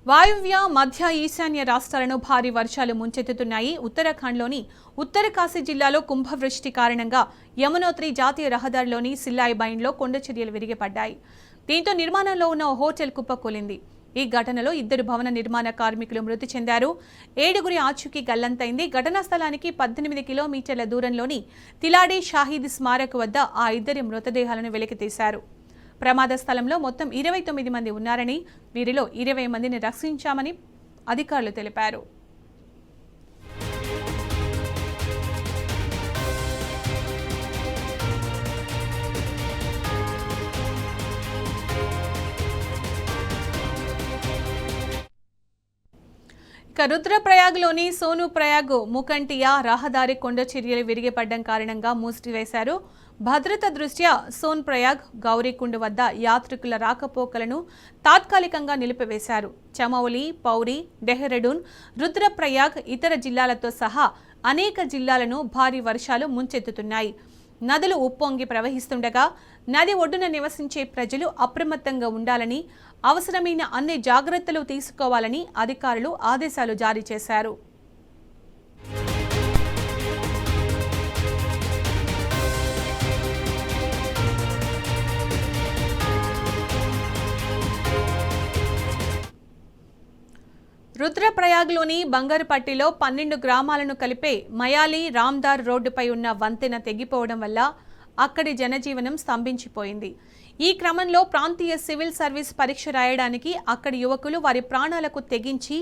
వాయువ్య మధ్య ఈశాన్య రాష్ట్రాలను భారీ వర్షాలు ముంచెత్తుతున్నాయి. ఉత్తరాఖండ్లోని ఉత్తరకాశీ జిల్లాలో కుంభవృష్టి కారణంగా యమునోత్రి జాతీయ రహదారిలోని సిల్లాయి బైండ్లో కొండచర్యలు విరిగిపడ్డాయి. దీంతో నిర్మాణంలో ఉన్న ఓ హోటల్ కుప్పకూలింది. ఈ ఘటనలో 2 భవన నిర్మాణ కార్మికులు మృతి చెందారు. 7గురి ఆచూకీ గల్లంతైంది. ఘటనా స్థలానికి 18 కిలోమీటర్ల దూరంలోని తిలాడి షాహీద్ స్మారక్ వద్ద ఆ 2 మృతదేహాలను వెలికితీశారు. ప్రమాద స్థలంలో మొత్తం 29 మంది ఉన్నారని, వీరిలో 20 మందిని రక్షించామని అధికారులు తెలిపారు. రుద్రప్రయాగ్లోని సోనుప్రయాగ్ ముకంటియా రహదారి కొండచర్యలు విరిగిపడ్డం కారణంగా మూసివేశారు. భద్రత దృష్ట్యా సోన్ప్రయాగ్, గౌరీకుండ్ వద్ద యాత్రికుల రాకపోకలను తాత్కాలికంగా నిలిపివేశారు. చమౌలి, పౌరి, డెహ్రాడూన్, రుద్రప్రయాగ్ ఇతర జిల్లాలతో సహా అనేక జిల్లాలను భారీ వర్షాలు ముంచెత్తుతున్నాయి. నదులు ఉప్పొంగి ప్రవహిస్తుండగా నది ఒడ్డున నివసించే ప్రజలు అప్రమత్తంగా ఉండాలని, అవసరమైన అన్ని జాగ్రత్తలు తీసుకోవాలని అధికారులు ఆదేశాలు జారీ చేశారు. రుద్రప్రయాగ్లోని బంగారుపట్టిలో 12 గ్రామాలను కలిపే మయాలి రామ్దార్ రోడ్డుపై ఉన్న వంతెన తెగిపోవడం వల్ల అక్కడి జనజీవనం స్తంభించిపోయింది. ఈ క్రమంలో ప్రాంతీయ సివిల్ సర్వీస్ పరీక్ష రాయడానికి అక్కడి యువకులు వారి ప్రాణాలకు తెగించి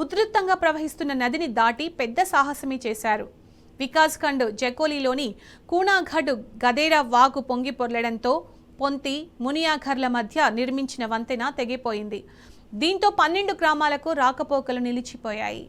ఉధృతంగా ప్రవహిస్తున్న నదిని దాటి పెద్ద సాహసమే చేశారు. వికాస్ఖండ్ జకోలీలోని కూనాఘడ్ గదేరా వాగు పొంగి పొర్లడంతో పొంతి, మునియాఘర్ల మధ్య నిర్మించిన వంతెన తెగిపోయింది. దీంతో 12 గ్రామాలకు రాకపోకలు నిలిచిపోయాయి.